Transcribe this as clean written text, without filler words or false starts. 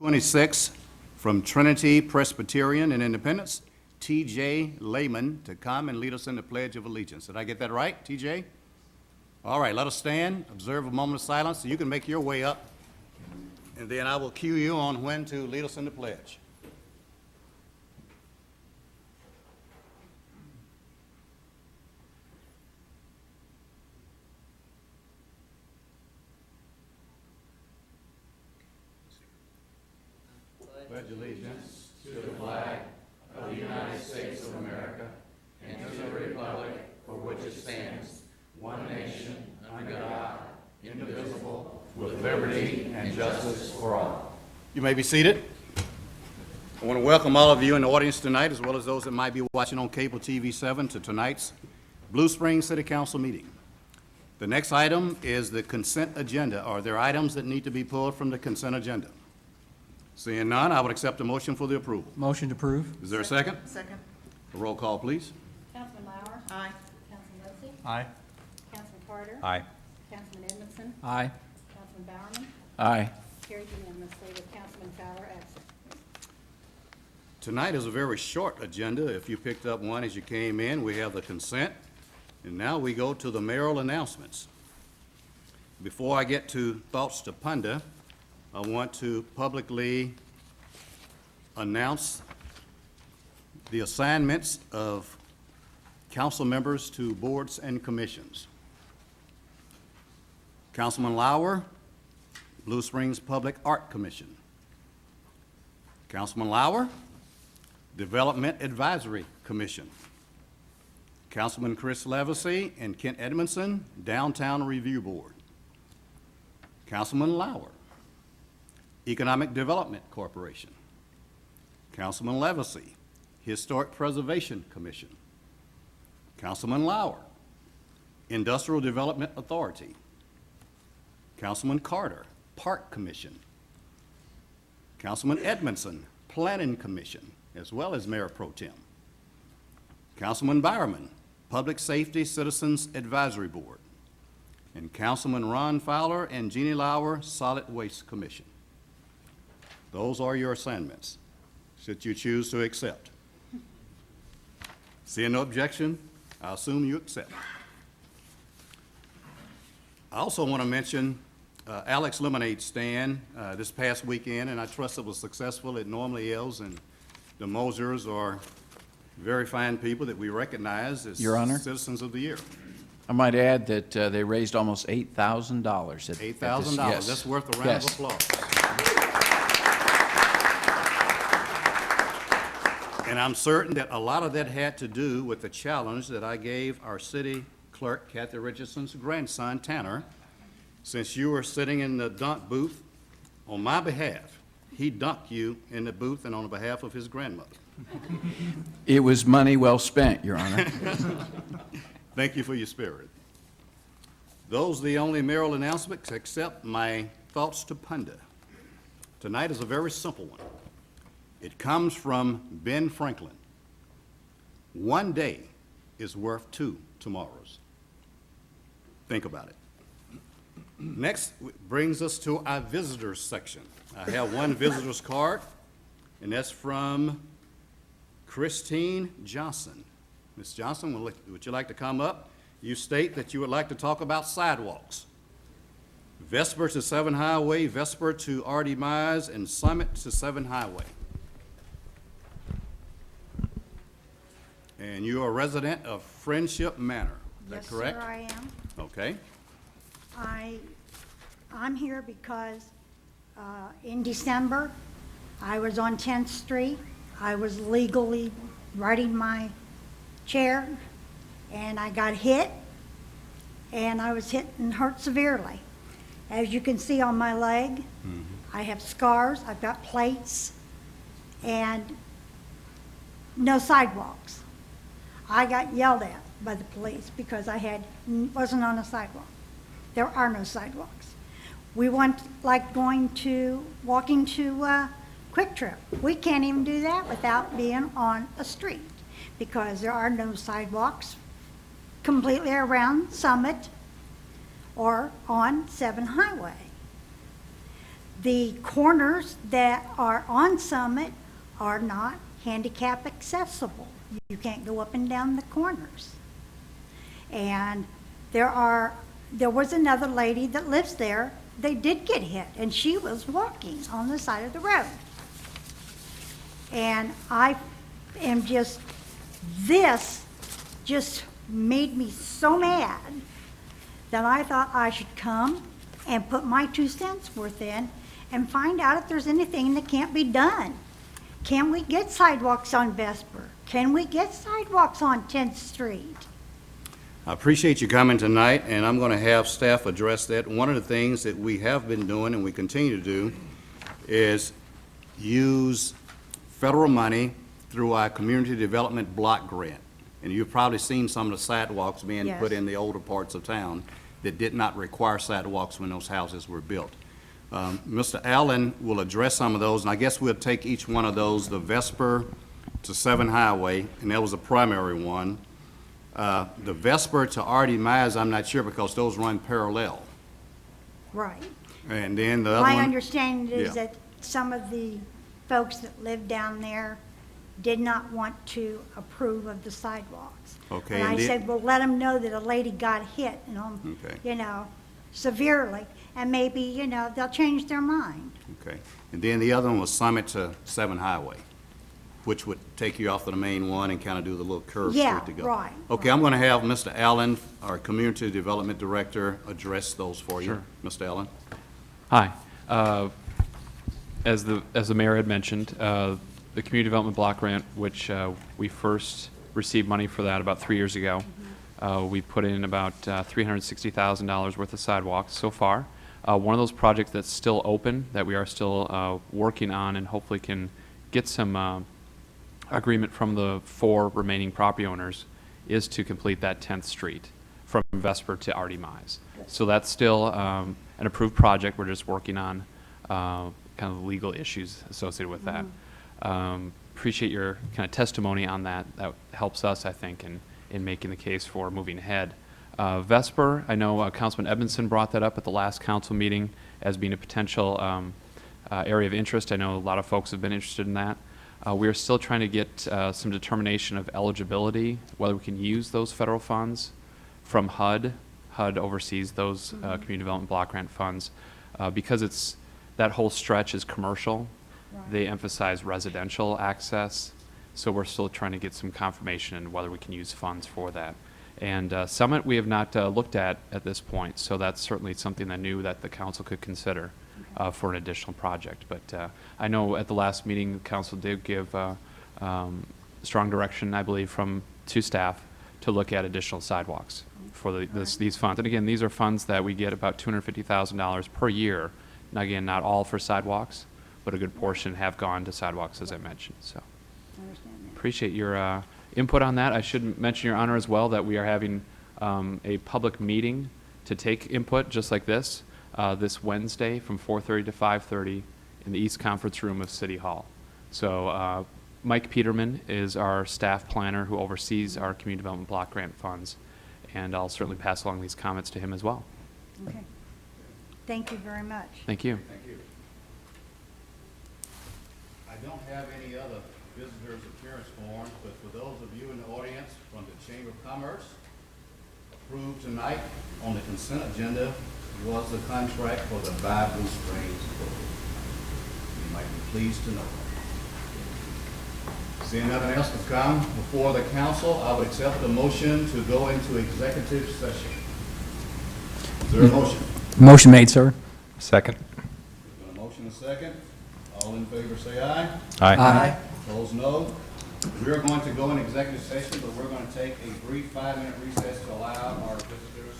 26 from Trinity Presbyterian in Independence, T.J. Lehman, to come and lead us in the Pledge of Allegiance. Did I get that right, T.J.? All right, let us stand, observe a moment of silence, so you can make your way up, and then I will cue you on when to lead us in the pledge. Pledge allegiance to the flag of the United States of America and to the republic for which it stands, one nation, under God, indivisible, with liberty and justice for all. You may be seated. I want to welcome all of you in the audience tonight, as well as those that might be watching on cable TV 7, to tonight's Blue Springs City Council meeting. The next item is the consent agenda. Are there items that need to be pulled from the consent agenda? Seeing none, I would accept a motion for the approval. Motion to approve. Is there a second? Second. A roll call, please. Councilman Lauer. Aye. Councilman Lozey. Aye. Councilman Carter. Aye. Councilman Edmondson. Aye. Councilman Bowerman. Aye. Carried unanimously with Councilman Fowler absent. Tonight is a very short agenda. If you picked up one as you came in, we have the consent, and now we go to the mayoral announcements. Before I get to thoughts to ponder, I want to publicly announce the assignments of council members to boards and commissions. Councilman Lauer, Blue Springs Public Art Commission. Councilman Lauer, Development Advisory Commission. Councilman Chris Levacy and Kent Edmondson, Downtown Review Board. Councilman Lauer, Economic Development Corporation. Councilman Levacy, Historic Preservation Commission. Councilman Lauer, Industrial Development Authority. Councilman Carter, Park Commission. Councilman Edmondson, Planning Commission, as well as Mayor Pro Tem. Councilman Bowerman, Public Safety Citizens Advisory Board. And Councilman Ron Fowler and Jeannie Lauer, Solid Waste Commission. Those are your assignments, should you choose to accept. Seeing no objection, I assume you accept. I also want to mention Alex Lemonade Stand this past weekend, and I trust it was successful. It normally is, and the Mosers are very fine people that we recognize as Your Honor? Citizens of the Year. I might add that they raised almost $8,000. $8,000. Yes. That's worth a round Yes. of applause. And I'm certain that a lot of that had to do with the challenge that I gave our city clerk, Kathy Richardson's grandson, Tanner. Since you were sitting in the dunk booth, on my behalf, he dunked you in the booth and on behalf of his grandmother. It was money well spent, Your Honor. Thank you for your spirit. Those are the only mayoral announcements except my thoughts to ponder. Tonight is a very simple one. It comes from Ben Franklin. One day is worth 2 tomorrows. Think about it. Next brings us to our visitors section. I have one visitor's card, and that's from Christine Johnson. Ms. Johnson, would you like to come up? You state that you would like to talk about sidewalks. Vesper to 7 Highway, Vesper to R.D. Myers, and Summit to 7 Highway. And you are a resident of Friendship Manor, is that correct? Yes, sir, I am. Okay. I'm here because in December, I was on 10th Street. I was legally riding my chair, and I got hit, and I was hit and hurt severely. As you can see on my leg, I have scars, I've got plates, and no sidewalks. I got yelled at by the police because I wasn't on a sidewalk. There are no sidewalks. We want, like walking to Quick Trip. We can't even do that without being on a street because there are no sidewalks completely around Summit or on 7 Highway. The corners that are on Summit are not handicap accessible. You can't go up and down the corners. And there was another lady that lives there, they did get hit, and she was walking on the side of the road. And I am this just made me so mad that I thought I should come and put my 2 cents worth in and find out if there's anything that can't be done. Can we get sidewalks on Vesper? Can we get sidewalks on 10th Street? I appreciate you coming tonight, and I'm going to have staff address that. One of the things that we have been doing and we continue to do is use federal money through our Community Development Block Grant. And you've probably seen some of the sidewalks being Yes. put in the older parts of town that did not require sidewalks when those houses were built. Mr. Allen will address some of those, and I guess we'll take each one of those, the Vesper to 7 Highway, and that was a primary one. The Vesper to R.D. Myers, I'm not sure because those run parallel. Right. And then the other My one. understanding is Yeah. that some of the folks that live down there did not want to approve of the sidewalks. Okay, And I and the- said, well, let them know that a lady got hit, Okay. severely, and maybe, they'll change their mind. Okay. And then the other one was Summit to 7 Highway, which would take you off of the main one and kind of do the little curve Yeah, street to go. right, Okay, I'm going to have Mr. Allen, our Community Development Director, address those for you. Sure. Mr. Allen? Hi. As the mayor had mentioned, the Community Development Block Grant, which we first received money for that about 3 years ago, we put in about $360,000 worth of sidewalks so far. One of those projects that's still open, that we are still working on and hopefully can get some agreement from the 4 remaining property owners, is to complete that 10th Street from Vesper to R.D. Mize. So that's still an approved project. We're just working on kind of the legal issues associated with that. Appreciate your kind of testimony on that. That helps us, I think, in making the case for moving ahead. Vesper, I know Councilman Edmondson brought that up at the last council meeting as being a potential area of interest. I know a lot of folks have been interested in that. We are still trying to get some determination of eligibility, whether we can use those federal funds from HUD. HUD oversees those community development block grant funds. Because that whole stretch is commercial, they emphasize residential access. So we're still trying to get some confirmation on whether we can use funds for that. And Summit, we have not looked at this point. So that's certainly something I knew that the council could consider for an additional project. But I know at the last meeting, the council did give strong direction, I believe, to staff to look at additional sidewalks for these funds. And again, these are funds that we get about $250,000 per year. Now, again, not all for sidewalks, but a good portion have gone to sidewalks, as I mentioned. So I understand that. appreciate your input on that. I should mention, Your Honor, as well, that we are having a public meeting to take input just like this Wednesday from 4:30 to 5:30 in the East Conference Room of City Hall. So Mike Peterman is our staff planner who oversees our community development block grant funds, and I'll certainly pass along these comments to him as well. Okay. Thank you very much. Thank you. Thank you. I don't have any other visitors' appearance forms, but for those of you in the audience from the Chamber of Commerce, approved tonight on the consent agenda was the contract for the Buy Blue Springs Bowl. You might be pleased to know. Seeing nothing else to come before the council, I would accept the motion to go into executive session. Is there a motion? Motion made, sir. Second. There's been a motion and a second. All in favor say aye. Aye. Opposed, no. We're going to go in executive session, but we're going to take a brief 5-minute recess to allow our visitors